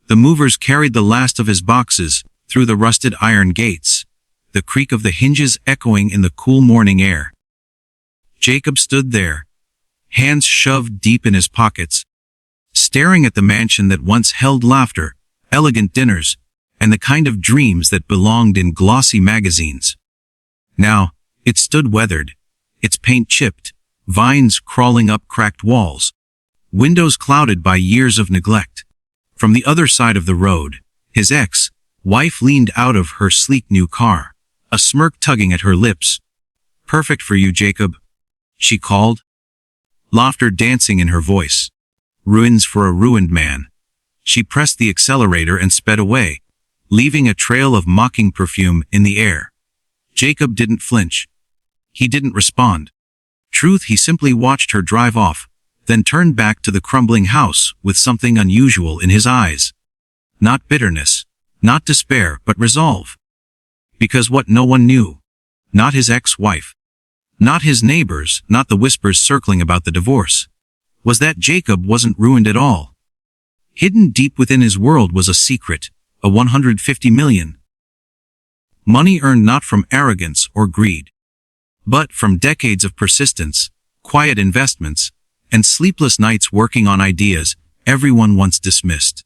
The movers carried the last of his boxes through the rusted iron gates, the creak of the hinges echoing in the cool morning air. Jacob stood there, hands shoved deep in his pockets, staring at the mansion that once held laughter, elegant dinners, and the kind of dreams that belonged in glossy magazines. Now, it stood weathered, its paint chipped, vines crawling up cracked walls, windows clouded by years of neglect. From the other side of the road, his ex-wife leaned out of her sleek new car, a smirk tugging at her lips. "Perfect for you, Jacob," she called, laughter dancing in her voice. "Ruins for a ruined man." She pressed the accelerator and sped away, leaving a trail of mocking perfume in the air. Jacob didn't flinch. He didn't respond. Truth, he simply watched her drive off, then turned back to the crumbling house with something unusual in his eyes. Not bitterness, not despair, but resolve. Because what no one knew, not his ex-wife, not his neighbors, not the whispers circling about the divorce, was that Jacob wasn't ruined at all. Hidden deep within his world was a secret, a 150 million. Money earned not from arrogance or greed, but from decades of persistence, quiet investments, and sleepless nights working on ideas everyone once dismissed.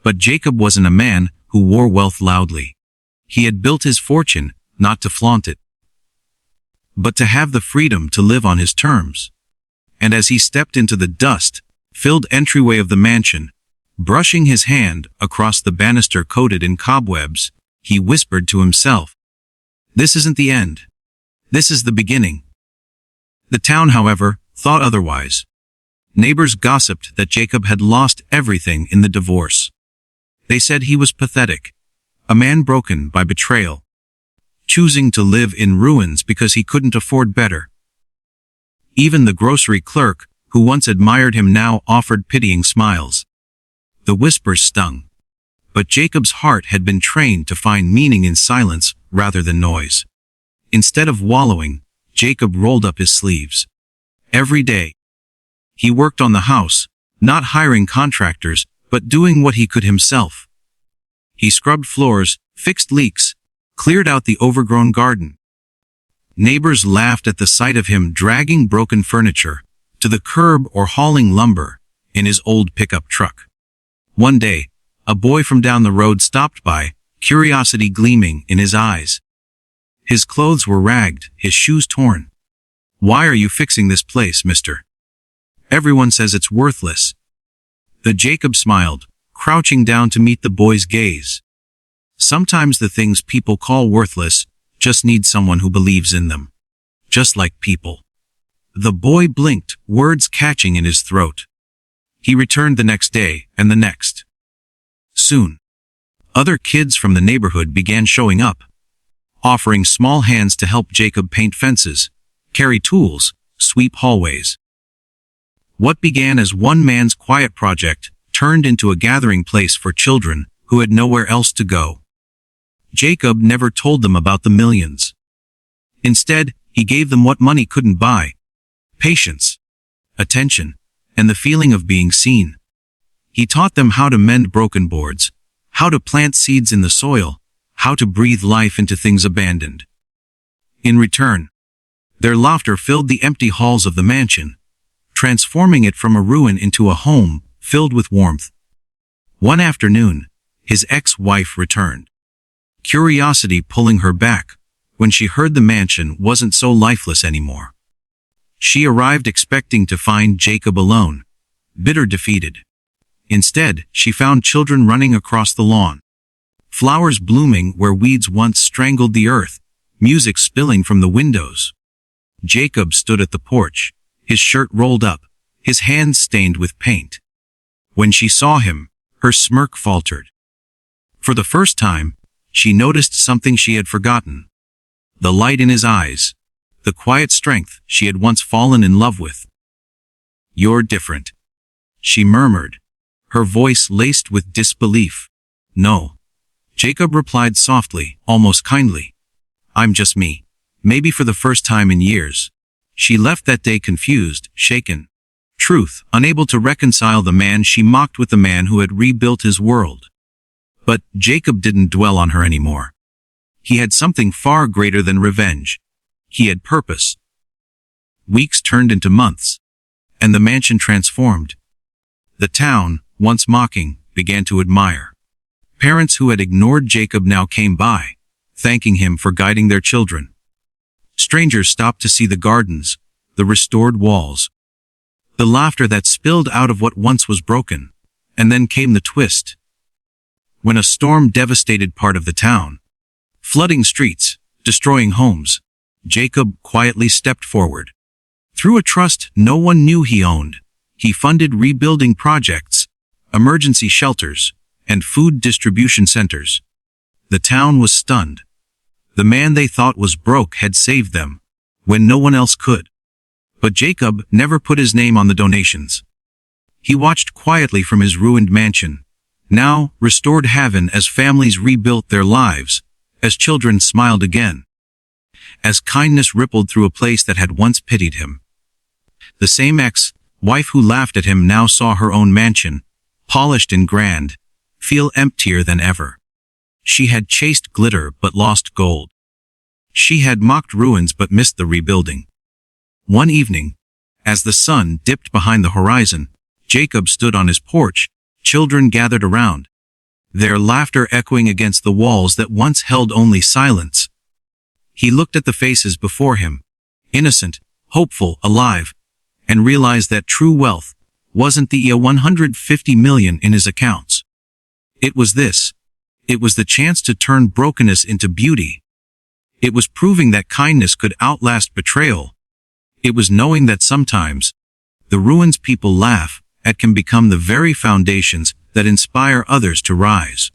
But Jacob wasn't a man who wore wealth loudly. He had built his fortune not to flaunt it, but to have the freedom to live on his terms. And as he stepped into the dust-filled entryway of the mansion, brushing his hand across the banister coated in cobwebs, he whispered to himself, "This isn't the end. This is the beginning." The town, however, thought otherwise. Neighbors gossiped that Jacob had lost everything in the divorce. They said he was pathetic, a man broken by betrayal, choosing to live in ruins because he couldn't afford better. Even the grocery clerk, who once admired him, now offered pitying smiles. The whispers stung, but Jacob's heart had been trained to find meaning in silence rather than noise. Instead of wallowing, Jacob rolled up his sleeves. Every day, he worked on the house, not hiring contractors, but doing what he could himself. He scrubbed floors, fixed leaks, cleared out the overgrown garden. Neighbors laughed at the sight of him dragging broken furniture to the curb or hauling lumber in his old pickup truck. One day, a boy from down the road stopped by, curiosity gleaming in his eyes. His clothes were ragged, his shoes torn. "Why are you fixing this place, mister? Everyone says it's worthless." The Jacob smiled, crouching down to meet the boy's gaze. Sometimes the things people call worthless just need someone who believes in them. Just like people. The boy blinked, words catching in his throat. He returned the next day, and the next. Soon, other kids from the neighborhood began showing up, offering small hands to help Jacob paint fences, carry tools, sweep hallways. What began as one man's quiet project turned into a gathering place for children who had nowhere else to go. Jacob never told them about the millions. Instead, he gave them what money couldn't buy: patience, attention, and the feeling of being seen. He taught them how to mend broken boards, how to plant seeds in the soil, how to breathe life into things abandoned. In return, their laughter filled the empty halls of the mansion, transforming it from a ruin into a home filled with warmth. One afternoon, his ex-wife returned, curiosity pulling her back when she heard the mansion wasn't so lifeless anymore. She arrived expecting to find Jacob alone, bitter, defeated. Instead, she found children running across the lawn, flowers blooming where weeds once strangled the earth, music spilling from the windows. Jacob stood at the porch, his shirt rolled up, his hands stained with paint. When she saw him, her smirk faltered. For the first time, she noticed something she had forgotten: the light in his eyes, the quiet strength she had once fallen in love with. "You're different," she murmured, her voice laced with disbelief. "No," Jacob replied softly, almost kindly. "I'm just me. Maybe for the first time in years." She left that day confused, shaken, Truth, unable to reconcile the man she mocked with the man who had rebuilt his world. But Jacob didn't dwell on her anymore. He had something far greater than revenge. He had purpose. Weeks turned into months, and the mansion transformed. The town, once mocking, began to admire. Parents who had ignored Jacob now came by, thanking him for guiding their children. Strangers stopped to see the gardens, the restored walls, the laughter that spilled out of what once was broken. And then came the twist. When a storm devastated part of the town, flooding streets, destroying homes, Jacob quietly stepped forward. Through a trust no one knew he owned, he funded rebuilding projects, emergency shelters, and food distribution centers. The town was stunned. The man they thought was broke had saved them, when no one else could. But Jacob never put his name on the donations. He watched quietly from his ruined mansion, now restored heaven, as families rebuilt their lives, as children smiled again, as kindness rippled through a place that had once pitied him. The same ex-wife who laughed at him now saw her own mansion, polished and grand, feel emptier than ever. She had chased glitter but lost gold. She had mocked ruins but missed the rebuilding. One evening, as the sun dipped behind the horizon, Jacob stood on his porch. Children gathered around, their laughter echoing against the walls that once held only silence. He looked at the faces before him, innocent, hopeful, alive, and realized that true wealth wasn't the 150 million in his accounts. It was this. It was the chance to turn brokenness into beauty. It was proving that kindness could outlast betrayal. It was knowing that sometimes the ruins people laugh at can become the very foundations that inspire others to rise.